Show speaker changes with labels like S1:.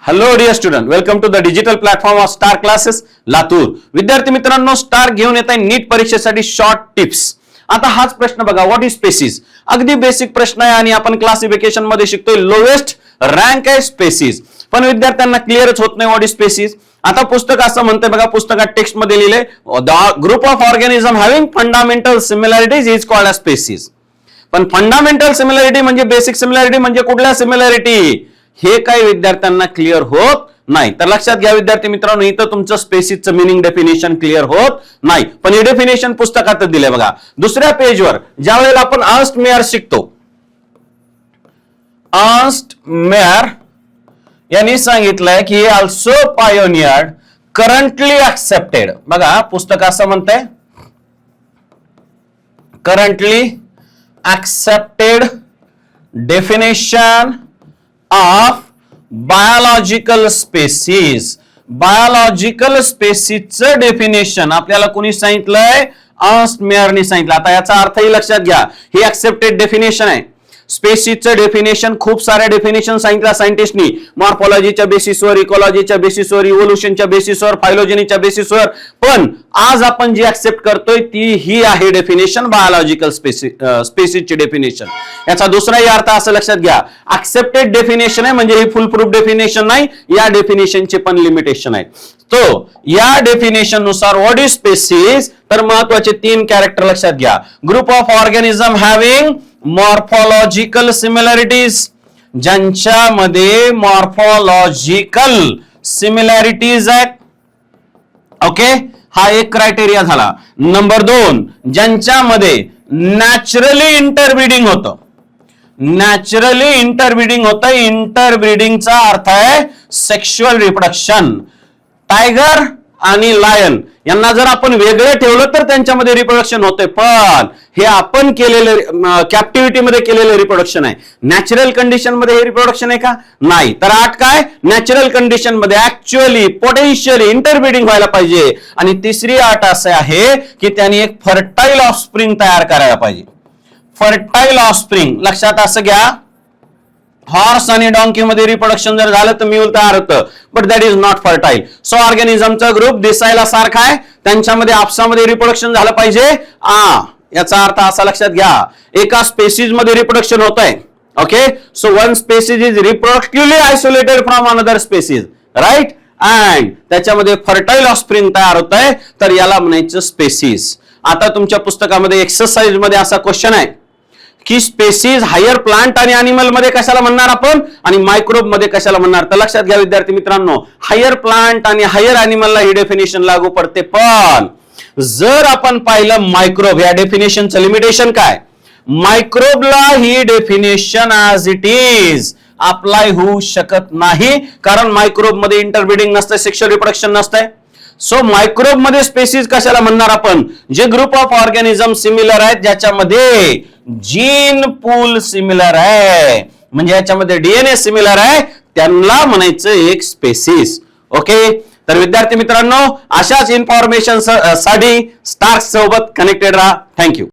S1: Hello dear student, welcome to the digital platform of Star Classes Latur. विद्यार्थी मित्रांनो, star घेऊन येत आहे नीट परीक्षेसाठी शॉर्ट टिप्स. आता हाच प्रश्न बघा, व्हॉट इज स्पेसिस. अगदी बेसिक प्रश्न आहे आणि आपण क्लासिफिकेशन मध्ये शिकतोय लोएस्ट रँक आहे स्पेसिस, पण विद्यार्थ्यांना क्लिअरच होत नाही व्हॉट इज स्पेसिस. आता पुस्तक असं म्हणतंय बघा, पुस्तकात टेक्स्ट मध्ये लिहिले the group of organism having fundamental similarities is called as species. पण फंडामेंटल सिमिलॅरिटी म्हणजे बेसिक सिमिलॅरिटी म्हणजे कुठल्या सिमिलॅरिटी, हे काही विद्यार्थ्यांना क्लिअर होत नाही. तर लक्षात घ्या विद्यार्थी मित्रांनो, इथं तुमचं स्पेसिसचं मिनिंग डेफिनेशन क्लिअर होत नाही, पण हे डेफिनेशन पुस्तकात दिले बघा. दुसऱ्या पेजवर ज्या वेळेला आपण अर्स्ट मेयर शिकतो, अर्स्ट मेयर यांनी सांगितलंय की हे ऑल्सो पायोनियर्ड करंटली ऍक्सेप्टेड. बघा पुस्तक असं म्हणतंय, currently accepted definition of biological species. Biological स्पेसिसचं डेफिनेशन आपल्याला कोणी सांगितलंय, अर्स्ट मेयरने सांगितलं. आता याचा अर्थही लक्षात घ्या, ही ऍक्सेप्टेड डेफिनेशन आहे. स्पेसिसचं डेफिनेशन खूप साऱ्या डेफिनेशन सांगितल्या सायंटिस्टनी, मॉर्फॉलॉजीच्या बेसिसवर, इकॉलॉजीच्या बेसिसवर, इव्होल्युशनच्या बेसिसवर, फायलोजेनीच्या बेसिसवर. पण आज आपण जी ऍक्सेप्ट करतोय ती ही आहे डेफिनेशन बायोलॉजिकल स्पेसिसची डेफिनेशन. याचा दुसराही अर्थ असं लक्षात घ्या, ऍक्सेप्टेड डेफिनेशन आहे म्हणजे ही फुल प्रूफ डेफिनेशन नाही, या डेफिनेशनचे पण लिमिटेशन आहे. तो या डेफिनेशन नुसार व्हॉट इज स्पेसिस, तर महत्वाचे 3 कॅरेक्टर लक्षात घ्या. Group of organism having morphological similarities, ज्यांच्यामध्ये मॉर्फॉलॉजिकल सिमिलॅरिटीज आहेत. ओके, हा एक क्रायटेरिया झाला. नंबर 2, ज्यांच्यामध्ये नॅचरली इंटरब्रीडिंग होतं. नॅचरली इंटरब्रीडिंग होतं, इंटरब्रीडिंगचा अर्थ आहे सेक्शुअल रिप्रोडक्शन. टायगर आणि लायन यांना जर आपण वेगळे ठेवलं तर त्यांच्यामध्ये रिप्रोडक्शन होते, पण हे आपण केलेले कॅप्टिव्हिटी मध्ये केलेले रिप्रोडक्शन आहे. नॅचरल कंडिशन मध्ये हे रिप्रोडक्शन आहे का, नाही. तर 8 काय, नॅचरल कंडिशन मध्ये ऍक्च्युअली पोटेन्शियली इंटरब्रीडिंग व्हायला पाहिजे. आणि तिसरी 8 असे आहे की त्यांनी एक फर्टाईल ऑफस्प्रिंग तयार करायला पाहिजे. फर्टाईल ऑफस्प्रिंग लक्षात असं घ्या, हॉर्स आणि डॉंकी मध्ये रिप्रोडक्शन जर झालं तर म्यूल तयार होतं, but that is not fertile. So ऑर्गॅनिझमचा ग्रुप दिसायला सारखा आहे, त्यांच्यामध्ये आपसामध्ये रिप्रोडक्शन झालं पाहिजे. याचा अर्थ असा लक्षात घ्या, एका स्पेसिस मध्ये रिप्रोडक्शन होत आहे. Okay, so one species is reproductively isolated from another species, right, and त्याच्यामध्ये फर्टाईल ऑफस्प्रिंग तयार होत आहे, तर याला म्हणायचं स्पेसिस. आता तुमच्या पुस्तकामध्ये एक्सरसाइज मध्ये असा क्वेश्चन आहे की स्पेसिस हायर प्लांट आणि अॅनिमल मध्ये कशाला म्हणणार आपण आणि मायक्रोब मध्ये कशाला म्हणणार. तर लक्षात घ्या विद्यार्थी मित्रांनो, हायर प्लांट आणि हायर अॅनिमलला ही डेफिनेशन लागू पडते, पण जर आपण पाहिलं मायक्रोब, या डेफिनेशनचं लिमिटेशन काय, मायक्रोबला ही definition as it is apply होऊ शकत नाही, कारण मायक्रोब मध्ये इंटरब्रीडिंग नसते, सेक्शुअल रिप्रोडक्शन नसते. सो मायक्रोब मध्ये स्पेसिस कशाला म्हणणार आपण, जे ग्रुप ऑफ ऑर्गॅनिझम सिमिलर आहेत, ज्याच्यामध्ये जीन पूल सिमिलर आहे, म्हणजे याच्यामध्ये डीएनए सिमिलर आहे, त्यांना म्हणायचं एक स्पेसिस. ओके, तर विद्यार्थी मित्रांनो, अशाच इन्फॉर्मेशन साठी स्टार सोबत कनेक्टेड राहा. थँक्यू.